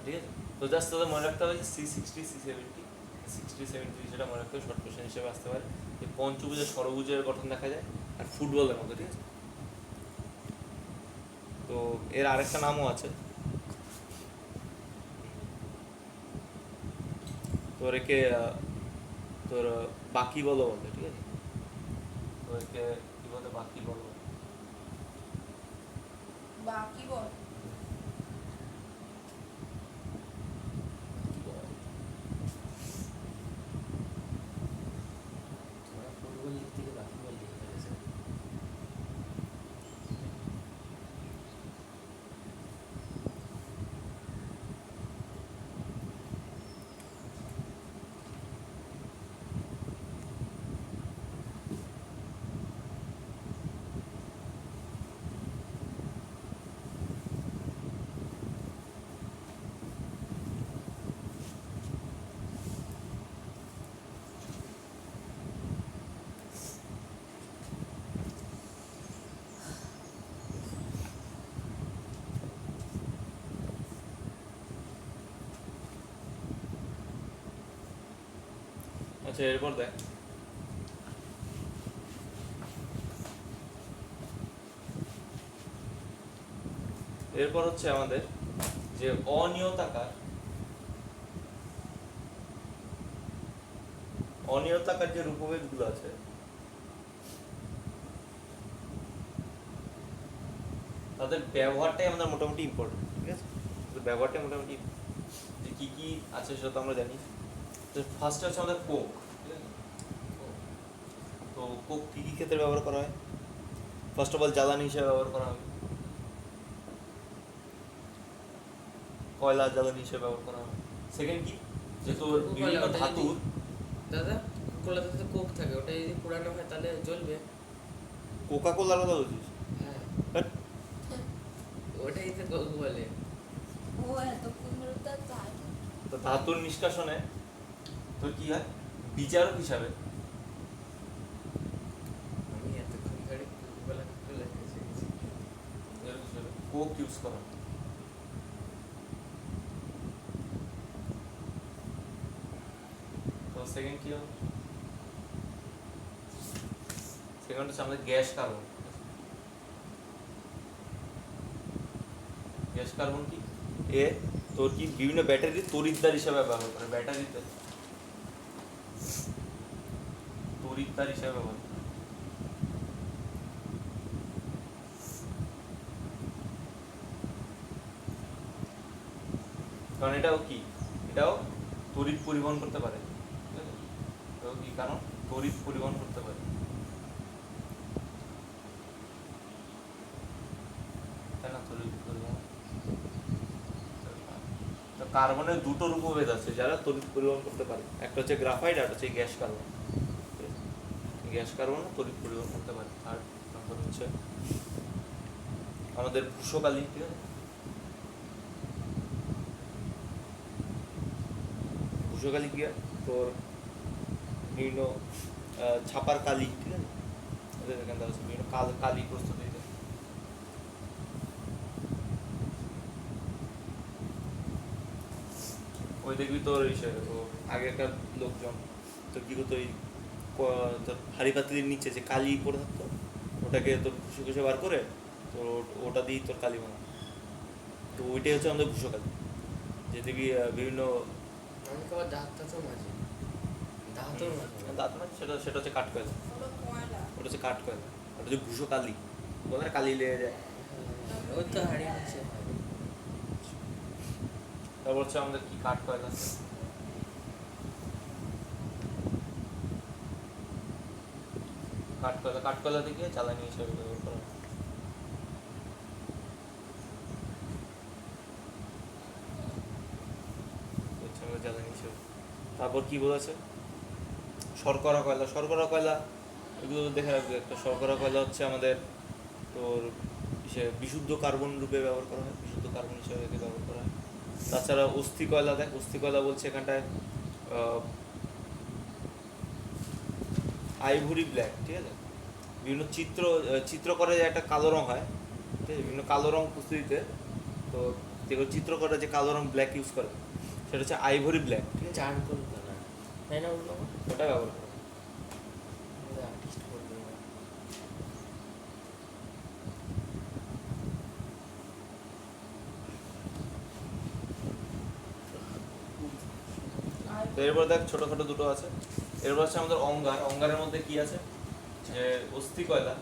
ঠিক আছে? তো জাস্ট তোদের মনে রাখতে হবে যে C60 C70 60 70 সেটা মনে রাখতে হবে, শর্ট কোশ্চেন হিসেবে আসতে পারে। যে পঞ্চভুজের ষড়ভুজের গঠন দেখা যায় আর ফুটবলের মতো, ঠিক আছে? তো এর আরেকটা নামও আছে, তোর একে তোর বাকি বলো বলে, ঠিক আছে, তো একে কি বলে বাকি বলো। বাকি বল। তোমরা ফুটবল লিগ থেকে বাকি বল লিখে ফেলেছে। আচ্ছা এরপর দেখ, এরপর হচ্ছে আমাদের যে অনিয়তাকার যে রূপভেদগুলো আছে, তাদের ব্যবহারটাই আমাদের মোটামুটি ইম্পর্টেন্ট, ঠিক আছে, তো ব্যবহারটাই মোটামুটি যে কি কি আছে সেটা তো আমরা জানি। তো ফার্স্টে হচ্ছে আমাদের কোক, ঠিক আছে, তো কোক কি কি ক্ষেত্রে ব্যবহার করা হয়? ফার্স্ট অফ অল জ্বালানি হিসেবে ব্যবহার করা হবে, কয়লা জ্বালানি হিসেবে ব্যবহার করা হবে। সেকেন্ড কি, যে তোর বিভিন্ন ধাতুর, দাদা কোলাতে তো কোক থাকে, ওটা যদি পুরানো হয় তাহলে জ্বলবে। কোকা কোলার কথা বলছিস? হ্যাঁ বাট ওটাই তো কোক বলে। ও এতক্ষণ ধরে তো তাই। তো ধাতুর নিষ্কাশনে তোর কি হয়, বিচারক হিসাবে আমি এতক্ষণ ধরে কোক বলা কোলা খেয়েছি। বিচারক হিসাবে কোক ইউজ করা হয়। তো সেকেন্ড কি হবে, সেকেন্ড হচ্ছে আমাদের গ্যাস কার্বন। গ্যাস কার্বন কি, এ তোর কি বিভিন্ন ব্যাটারির তড়িৎদ্বার হিসেবে ব্যবহার করে, ব্যাটারিতে তড়িৎদ্বার হিসেবে ব্যবহার করে। কারণ এটাও কি, এটাও তড়িৎ পরিবহন করতে পারে, ঠিক আছে? এটাও কি কারণ তড়িৎ পরিবহন করতে পারে, তাই না? তড়িৎ পরিবহন। তো কার্বনের দুটো রূপভেদ আছে যারা তড়িৎ পরিবহন করতে পারে, একটা হচ্ছে গ্রাফাইট আর হচ্ছে গ্যাস কার্বন। গ্যাস কার্বন তড়িৎ পরিবহন করতে পারে। থার্ড নম্বর হচ্ছে আমাদের ভূষকালি, ঠিক আছে, ভূষকালি কি হয়, তোর বিভিন্ন ছাপার কালি, ঠিক আছে, ওদের এখান থেকে আছে বিভিন্ন কালি প্রস্তুতিতে। ওই দেখবি তোর আগেকার লোকজন তো কি করতো, ওই তোর হাড়ি পাতিলের নিচে যে কালি পড়ে থাকতো, ওটাকে তোর ঘুষে ঘুষে বার করে তো ওটা দিয়েই তোর কালি বানাতো। তো ওইটাই হচ্ছে আমাদের ভূষকালি, যে দেখবি বিভিন্ন অনেক আবার দাঁত টাতও মাঝে, দাঁতও মাঝে। দাঁত না, সেটা সেটা হচ্ছে কাঠকয়লা, ওটা কয়লা। ওটা হচ্ছে কাঠকয়লা, ওটা হচ্ছে ভূষকালি, বলে না কালি লেগে যায়। ওই তো হাড়ি আছে। তারপর হচ্ছে আমাদের কি কাঠকয়লা, কাঠকয়লা থেকে জ্বালানি হিসেবে ব্যবহার করা হয়। হচ্ছে আমাদের জ্বালানি হিসেবে। তারপর কি বলেছে, শর্করা কয়লা, এগুলো দেখে রাখবে একটা। শর্করা কয়লা হচ্ছে আমাদের তোর বিশুদ্ধ কার্বন রূপে ব্যবহার করা হয়, বিশুদ্ধ কার্বন হিসেবে একে ব্যবহার করা হয়। তাছাড়া অস্থি কয়লা, দেখ অস্থি কয়লা বলছে এখানটায় আইভরি ব্ল্যাক, ঠিক আছে, বিভিন্ন চিত্র করে যে একটা কালো রং হয়, ঠিক আছে, বিভিন্ন কালো রং প্রস্তুতিতে তো যেগুলো চিত্র করে যে কালো রং ব্ল্যাক ইউজ করে, সেটা হচ্ছে আইভরি ব্ল্যাক, ঠিক আছে, চারকোল কালার, তাই না বললো? ওটা ব্যবহার করে। আর্টিস্ট বলবে। তো এরপর দেখ ছোটখাটো দুটো আছে। এরপর হচ্ছে আমাদের অঙ্গার। অঙ্গারের মধ্যে কি আছে? যে অস্থি কয়লা।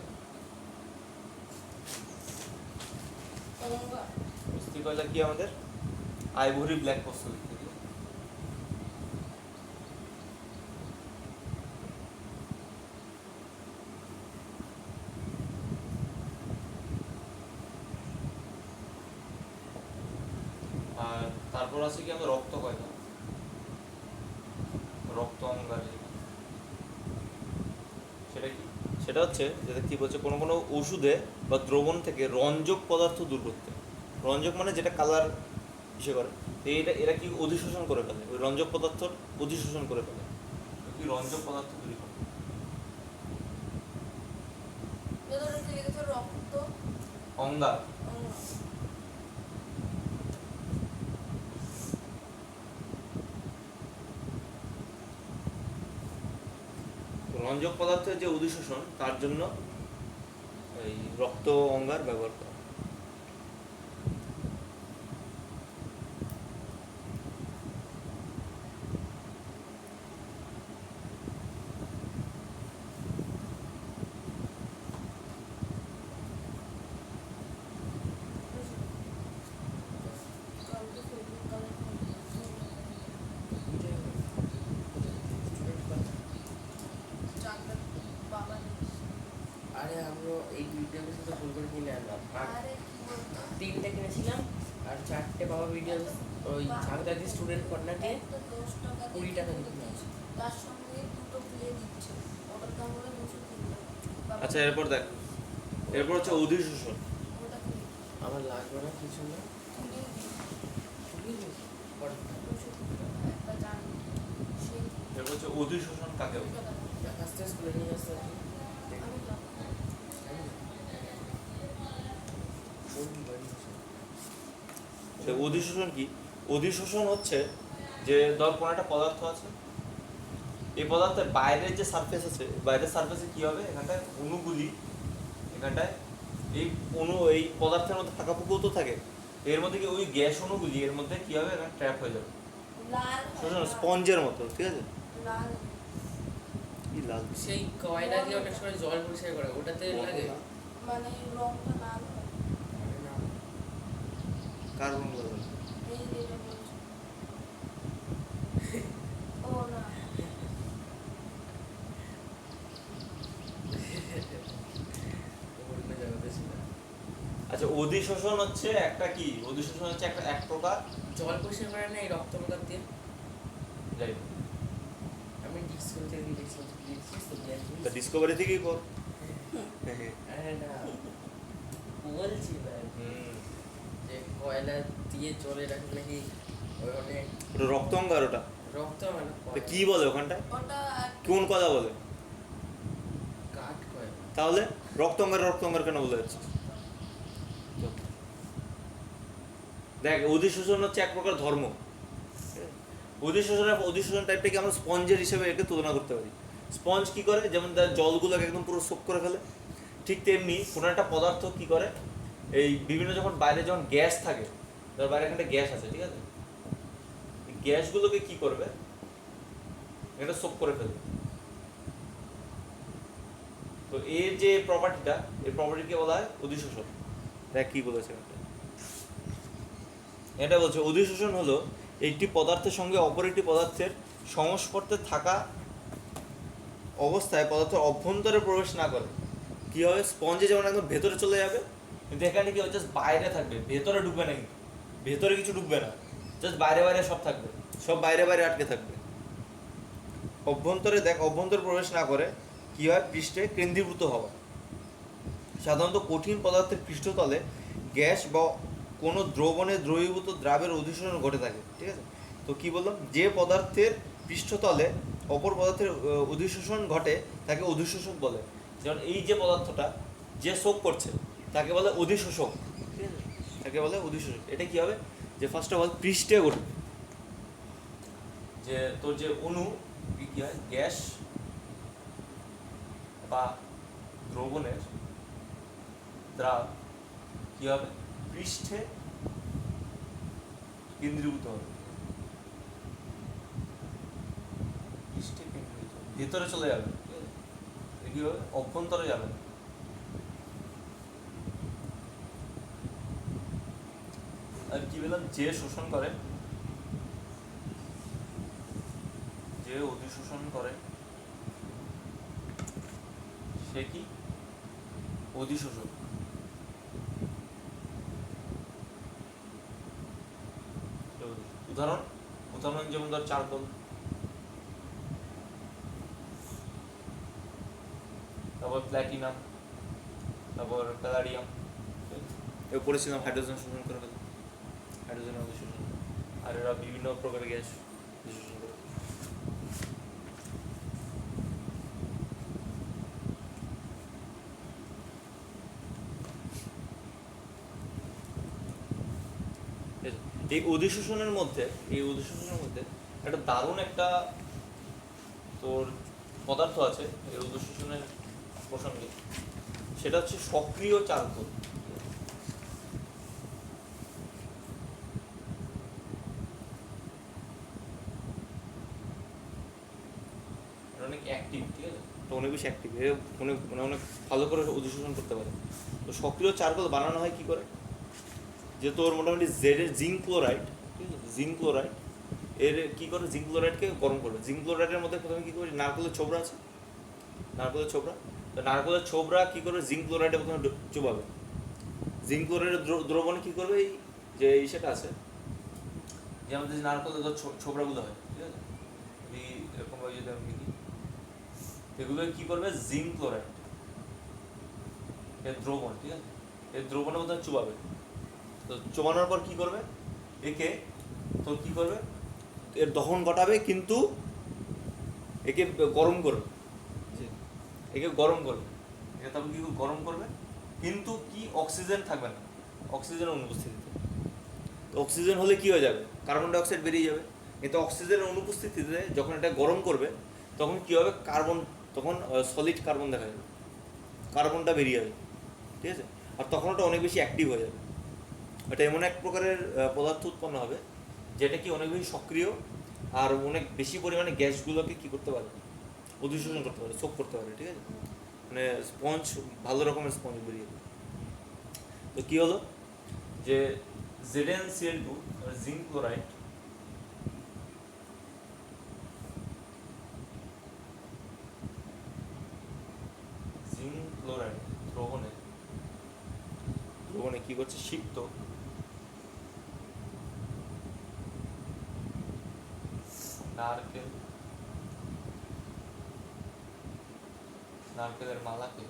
অঙ্গার। অস্থি কয়লা কি আমাদের? আইভরি ব্ল্যাক প্রস্তুত। আর তারপর আছে কি আমাদের রক্ত কয়লা, রক্ত অঙ্গার। সেটা কি? সেটা হচ্ছে যেটা কি বলছে, কোনো কোনো ওষুধে বা দ্রবণ থেকে রঞ্জক পদার্থ দূর করতে। রঞ্জক মানে যেটা কালার ইসে করে, তো এটা এরা কি অধিশোষণ করে ফেলে, ওই রঞ্জক পদার্থ অধিশোষণ করে ফেলে। তো কি রঞ্জক পদার্থ তৈরি করে? ধরো কি লিখেছো রক্ত অঙ্গার। অঙ্গার। রঞ্জক পদার্থের যে অধিশোষণ তার জন্য এই রক্ত অঙ্গার ব্যবহার করা। কালকে ফেব্রুয়ারি কালার চাকরা বাবা নিয়েছে। আরে আমরা এই ভিডিওর সাথে ফোন করে কিনে আনলাম আর আরে কি বলতো 3টে কিনেছিলাম আর 4টে বাবা ভিডিও ওই ঝাঁকদাদি স্টুডেন্ট কর্নারকে একটা 10 টাকা 20 টাকা দিয়ে কিনেছি। তার সঙ্গে দুটো প্লে দিচ্ছে, ওটার দাম হলো 203 আচ্ছা এরপর দেখ, এরপর হচ্ছে অধিশোষণ। ওটা কি আমার লাগবে না কিছু না কিনে একটা জানি সেই এরপর হচ্ছে অধিশোষণ কাকে বলে? আস্তে স্কুলে নিয়ে আসতে আমি জানি। সে অধিশোষণ কি? অধিশোষণ হচ্ছে যে ধর কোনো একটা পদার্থ আছে, এই পদার্থের বাইরের যে সারফেস আছে, বাইরের সারফেসে কি হবে, এখানটায় অণুগুলি, এখানটায় এই অণু এই পদার্থের মধ্যে ফাঁকাফুঁকো তো থাকে, এর মধ্যে কি ওই গ্যাস অণুগুলি এর মধ্যে কি হবে, এখানে ট্র্যাপ হয়ে যাবে। লাল শোষণ স্পঞ্জের মতো, ঠিক আছে? লাল কি লাল? সেই কয়লা দিয়ে অনেক সময় জল পরিষ্কার করে ওটাতে লাগে মানে রংটা লাল হয়। আরে না কার্বন লাল। এই যেটা বলছো ও না অন্য জায়গাতে ছিল আচ্ছা অধিশোষণ হচ্ছে একটা কি? অধিশোষণ হচ্ছে একটা এক প্রকার, জল পরিষ্কার করে না এই রক্ত মদার দিয়ে যাই হোক, আমি ডিসকাউন্ট থেকে ডিসকাউন্ট দিয়েছিস তো তা ডিসকভারি থেকেই কর। আরে না বলছি না যে কয়লা দিয়ে জলে রাখলে নাকি ওই অনেক ওটা রক্ত অঙ্গার ওটা। রক্ত মানে তা কি বলে ওখানটায়? ওটা কোন কথা বলে? কাঠ কয়লা তাহলে রক্ত অঙ্গার কেন বলে যাচ্ছে? দেখ অধিশোষণ হচ্ছে এক প্রকার ধর্ম। অধিশোষণ টাইপটাকে আমরা স্পঞ্জের হিসেবে একে তুলনা করতে পারি। স্পঞ্জ কি করে, যেমন তার জলগুলোকে একদম পুরো সোক করে ফেলে, ঠিক তেমনি কোনো একটা পদার্থ কি করে, এই বিভিন্ন যখন বাইরে যখন গ্যাস থাকে, ধর বাইরে এখানে গ্যাস আছে, ঠিক আছে, এই গ্যাসগুলোকে কি করবে, এটা সোক করে ফেলবে। তো এর যে প্রপার্টিটা, এই প্রপার্টিকে বলা হয় অধিশোষণ। দেখ কি বলেছে এটা বলছে, অধিশোষণ হলো একটি পদার্থের সঙ্গে অপর একটি পদার্থের সংস্পর্শে থাকা অবস্থায় পদার্থের অভ্যন্তরে প্রবেশ না করে। কি হবে, স্পঞ্জে যেমন একদম ভেতরে চলে যাবে, কিন্তু এখানে কি হচ্ছে, বাইরে থাকবে, ভেতরে ঢুকবে না, কিন্তু ভেতরে কিছু ঢুকবে না, জাস্ট বাইরে বাইরে সব থাকবে। সব বাইরে বাইরে আটকে থাকবে। অভ্যন্তরে দেখ, অভ্যন্তরে প্রবেশ না করে কি হয়, পৃষ্ঠে কেন্দ্রীভূত হওয়া। সাধারণত কঠিন পদার্থের পৃষ্ঠতলে গ্যাস বা কোনো দ্রবণে দ্রবীভূত দ্রাবের অধিশোষণ ঘটে থাকে, ঠিক আছে? তো কি বললাম, যে পদার্থের পৃষ্ঠতলে অপর পদার্থের অধিশোষণ ঘটে তাকে অধিশোষক বলে। যেমন এই যে পদার্থটা যে শোক করছে তাকে বলে অধিশোষক, ঠিক আছে? তাকে বলে অধিশোষক। এটা কি হবে, যে ফার্স্ট অফ অল পৃষ্ঠে ঘটবে। যে তোর যে অণু কি হয়, গ্যাস বা দ্রবণের দ্রাব কি হবে, পৃষ্ঠে কেন্দ্রীভূত হবে। ভিতরে চলে যাবে, ঠিক আছে? এ কি হবে? অভ্যন্তরে যাবে না। আর কি বললাম, যে শোষণ করে, যে অধিশোষণ করে সে কি অধিশোষক। উদাহরণ উদাহরণ যেমন ধর চারকোল, তারপর প্ল্যাটিনাম, তারপর প্যালাডিয়াম। এবার পড়েছিলাম হাইড্রোজেন শোষণ করে ফেলে, হাইড্রোজেন অধিশোষণ, আর এরা বিভিন্ন প্রকার গ্যাস অধিশোষণ করে। ঠিক আছে? এই অধিশোষণের মধ্যে একটা দারুণ একটা তোর পদার্থ আছে এই অধিশোষণের প্রসঙ্গে, সেটা হচ্ছে সক্রিয় চারকোল। এটা অনেক অ্যাক্টিভ, ঠিক আছে? তো অনেক বেশি অ্যাক্টিভ, অনেক মানে অনেক ভালো করে অধিশোষণ করতে পারে। তো সক্রিয় চারকোল বানানো হয় কি করে, যে তোর মোটামুটি জেডের জিঙ্ক ক্লোরাইড, ঠিক আছে, জিঙ্ক ক্লোরাইড এর কী করে, জিঙ্ক ক্লোরাইডকে গরম করবে। জিঙ্ক ক্লোরাইডের মধ্যে প্রথমে কী করবে, নারকেলের ছোবড়া আছে, নারকেলের ছোবড়া, তো নারকেলের ছোবড়া কী করবে, জিঙ্ক ক্লোরাইডে প্রথমে চুবাবে। জিঙ্ক ক্লোরাইডের দ্রবণে কী করবে, এই যে এই সেটা আছে, যে আমাদের যে নারকেলের ছোবড়াগুলো হয়, ঠিক আছে, এই এরকমভাবে যদি আমি লিখি, এগুলো কী করবে, জিঙ্ক ক্লোরাইড এর দ্রবণ, ঠিক আছে, এর দ্রবণের মধ্যে চুবাবে। তো চুবানোর পর কী করবে, একে তোর কী করবে, এর দহন ঘটাবে, কিন্তু একে গরম করবে, একে গরম করবে, একে তারপর কি গরম করবে, কিন্তু কি অক্সিজেন থাকবে না, অক্সিজেনের অনুপস্থিতিতে। তো অক্সিজেন হলে কী হয়ে যাবে, কার্বন ডাইঅক্সাইড বেরিয়ে যাবে। কিন্তু অক্সিজেনের অনুপস্থিতিতে যখন এটা গরম করবে তখন কী হবে, কার্বন, তখন সলিড কার্বন দেখা যাবে, কার্বনটা বেরিয়ে যাবে, ঠিক আছে। আর তখন ওটা অনেক বেশি অ্যাক্টিভ হয়ে যাবে। এটা এমন এক প্রকারের পদার্থ উৎপন্ন হবে যেটা কি অনেক বেশি সক্রিয় আর অনেক বেশি পরিমাণে গ্যাসগুলোকে কী করতে পারে, অধিশোষণ করতে পারে, সোক করতে পারে, ঠিক আছে। মানে স্পঞ্জ, ভালো রকমের স্পঞ্জ বেরিয়ে যাবে। তো কী হলো, যে ZnCl2 জিঙ্ক ক্লোরাইড দ্রবণে দ্রবণে কী করছে, সিক্ত নারকেলের মালাকে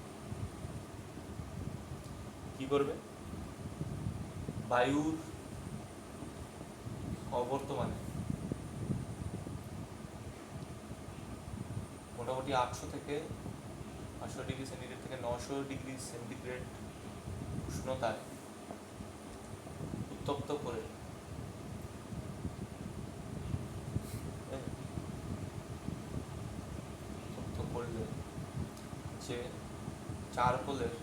কি করবে, বায়ুর অবর্তমানে মোটামুটি 800 থেকে 500 ডিগ্রি সেন্টিগ্রেড থেকে 900 ডিগ্রি সেন্টিগ্রেড উষ্ণতায় উত্তপ্ত করে উত্তপ্ত করলে যে চারকোলের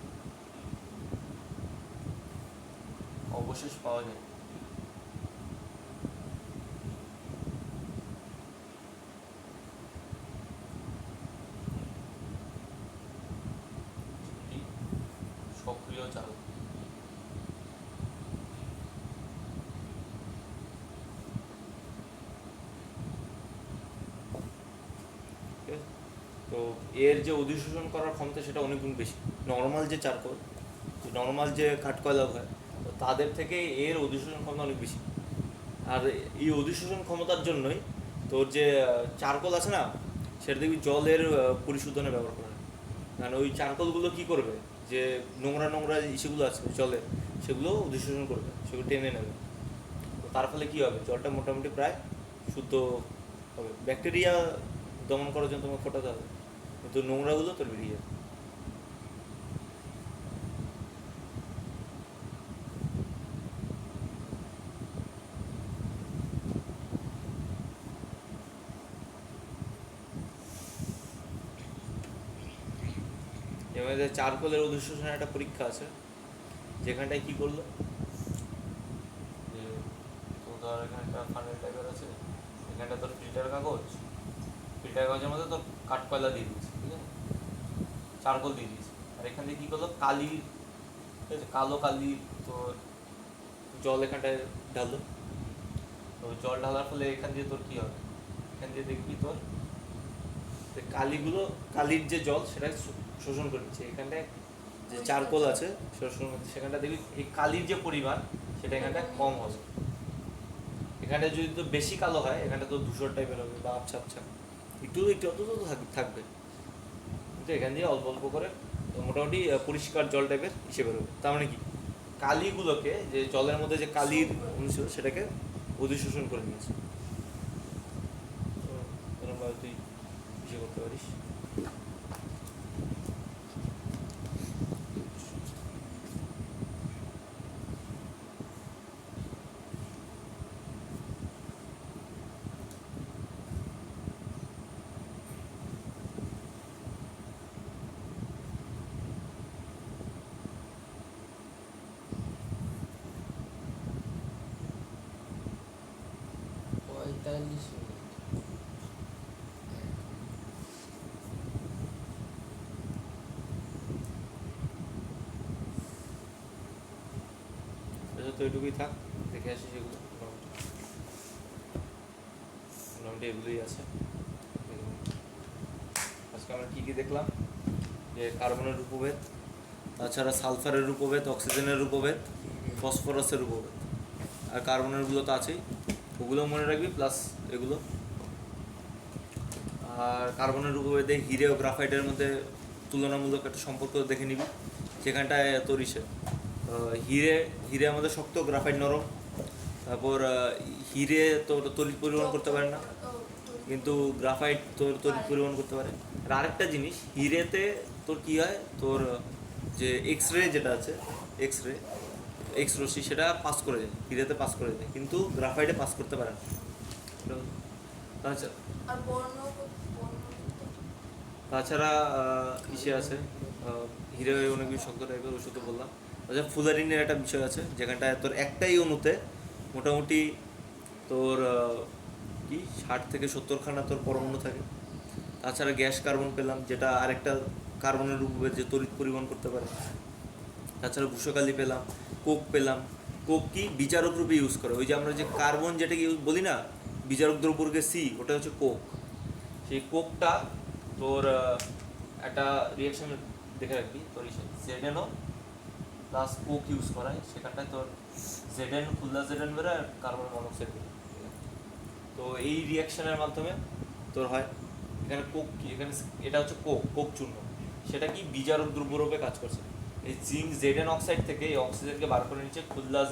অবশেষ পাওয়া যায়, সক্রিয় চাল। তো এর যে অধিশোষণ করার ক্ষমতা সেটা অনেক গুণ বেশি নর্মাল যে চারকোল, নর্মাল যে কাঠকয়লা হয়, তো তাদের থেকে এর অধিশোষণ ক্ষমতা অনেক বেশি। আর এই অধিশোষণ ক্ষমতার জন্যই তোর যে চারকোল আছে না, সেটা দেখবি জলের পরিশোধনে ব্যবহার করা হয়। কারণ ওই চারকোলগুলো কী করবে, যে নোংরা নোংরা ইস্যুগুলো আছে জলে, সেগুলো অধিশোষণ করবে, সেগুলো টেনে নেবে। তো তার ফলে কী হবে, জলটা মোটামুটি প্রায় শুদ্ধ হবে। ব্যাকটেরিয়া দমন করার জন্য তোমাকে ফোটাতে হবে, কিন্তু নোংরাগুলো তোর বেরিয়ে যাবে। এবার চারকোলের অধিশোষণের একটা পরীক্ষা আছে, যেখানটায় কী করলো, যে তো ধর এখানে একটা ফানেল টাইপের আছে, এখানটা তোর ফিল্টার কাগজের মধ্যে তোর কাঠকয়লা দিয়ে দিয়েছে, ঠিক আছে, চারকোল দিয়ে দিয়েছে। আর এখান থেকে কী করলো, কালি, ঠিক আছে, কালো কালি তোর জল এখানটায় ঢাললো। তো জল ঢালার ফলে এখান দিয়ে তোর কী হবে, এখান দিয়ে দেখবি তোর যে কালিগুলো, কালির যে জল সেটা শোষণ করে নিচ্ছে। এখানটায় যে চারকোল আছে শোষণ করছে, সেখানটা দেখবি এই কালির যে পরিমাণ সেটা এখানটায় কম হবে। এখানটা যদি তো বেশি কালো হয়, এখানটা তো ধূসর টাইপের হবে বা আবছা আবছা, একটু একটু অত তো থাকবে, কিন্তু এখান দিয়ে অল্প অল্প করে মোটামুটি পরিষ্কার জল টাইপের হিসেবে বেরোবে। তার মানে কি, কালিগুলোকে, যে জলের মধ্যে যে কালির অংশ সেটাকে অধিশোষণ করে নিয়েছে। তো এরকমভাবে তুই ইসে করতে পারিস। পঁয়তাল্লিশ মিনিট। আচ্ছা, তো এটুকুই থাক, দেখে আসি যেগুলো মোটামুটি এগুলোই আছে। আজকে আমরা কী কী দেখলাম, যে কার্বনের রূপভেদ, তাছাড়া সালফারের রূপভেদ, অক্সিজেনের রূপভেদ, ফসফরাসের রূপভেদ, আর কার্বনেরগুলো তো আছেই, ওগুলো মনে রাখবি, প্লাস এগুলো। আর কার্বনের রূপভেদে হিরে ও গ্রাফাইটের মধ্যে তুলনামূলক একটা সম্পর্ক দেখে নিবি, যেখানটায় তোর হিরে হিরে আমাদের শক্ত, গ্রাফাইট নরম। তারপর হিরে তোর তড়িৎ পরিবহন করতে পারে না, কিন্তু গ্রাফাইট তোর তড়িৎ পরিবহন করতে পারে। আর আরেকটা জিনিস, হিরেতে তোর কী হয়, তোর যে এক্স রে যেটা আছে, এক্স রশ্মি, সেটা পাস করে যায়, হিরেতে পাস করে যায়, কিন্তু গ্রাফাইটে পাস করতে পারে না। তাছাড়া আর বর্ণ তাছাড়া ইসে আছে, হিরে অনেক বেশি শক্ত টাইপের, ওষুধ তো বললাম। আচ্ছা, ফুলারিনের একটা বিষয় আছে, যেখানটায় তোর একটাই অণুতে মোটামুটি তোর কি 60 থেকে 70খানা তোর পরমাণু থাকে। তাছাড়া গ্যাস কার্বন পেলাম, যেটা আরেকটা কার্বনের রূপে যে তড়িৎ পরিবহন করতে পারে। তাছাড়া ভূষকালি পেলাম, কোক পেলাম। কোক কি বিচারক রূপে ইউজ করে, ওই যে আমরা যে কার্বন যেটাকে বলি না, বিচারক দ্রব্যকে সি, ওটা হচ্ছে কোক। সেই কোকটা তোর একটা রিয়াকশন দেখে রাখবি, তোর জেডেনও প্লাস কোক ইউজ করা হয়, সেখানটায় তোর জেডেন, খুলনা জেডেন বেরোয় আর কার্বন মনোক্সাইড বেরোয়। তো এই রিয়াকশনের মাধ্যমে তোর হয় এখানে কোক কি, এখানে এটা হচ্ছে কোক চূর্ণ, সেটা কি বিজারক দ্রব্যরূপে কাজ করছে। এই জিঙ্ক জেডেন অক্সাইড থেকে এই অক্সিজেনকে বার করে নিচ্ছে, খুলনা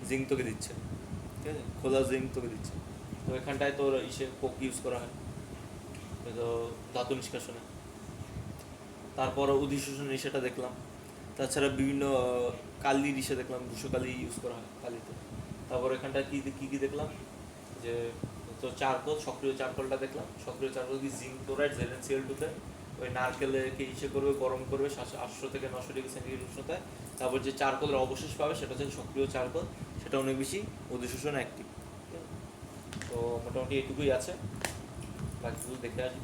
জিঙ্ক তোকে দিচ্ছে, ঠিক আছে, খোলা জিঙ্ক তোকে দিচ্ছে। তো এখানটায় তোর কোক ইউজ করা হয় তো ধাতু নিষ্কাশনে। তারপর অধিশোষণ সেটা দেখলাম। তাছাড়া বিভিন্ন কালির দেখলাম, ধূসকালি ইউজ করা হয় কালিতে। তারপর এখানটায় কী দেখলাম, যে তো চারকোল, সক্রিয় চারকোলটা দেখলাম। সক্রিয় চারকোল কি জিঙ্ক ক্লোরাইড ZnCl2তে ওই নারকেলকে করবে, গরম করবে 800 থেকে 900 ডিগ্রি সেন্টিগ্রেড উষ্ণতায়। তারপর যে চারকোলের অবশেষ পাবে সেটা হচ্ছে সক্রিয় চারকোল, সেটা অনেক বেশি অধিশোষণ অ্যাক্টিভ। তো মোটামুটি এটুকুই আছে, বাকিগুলো দেখে আসি।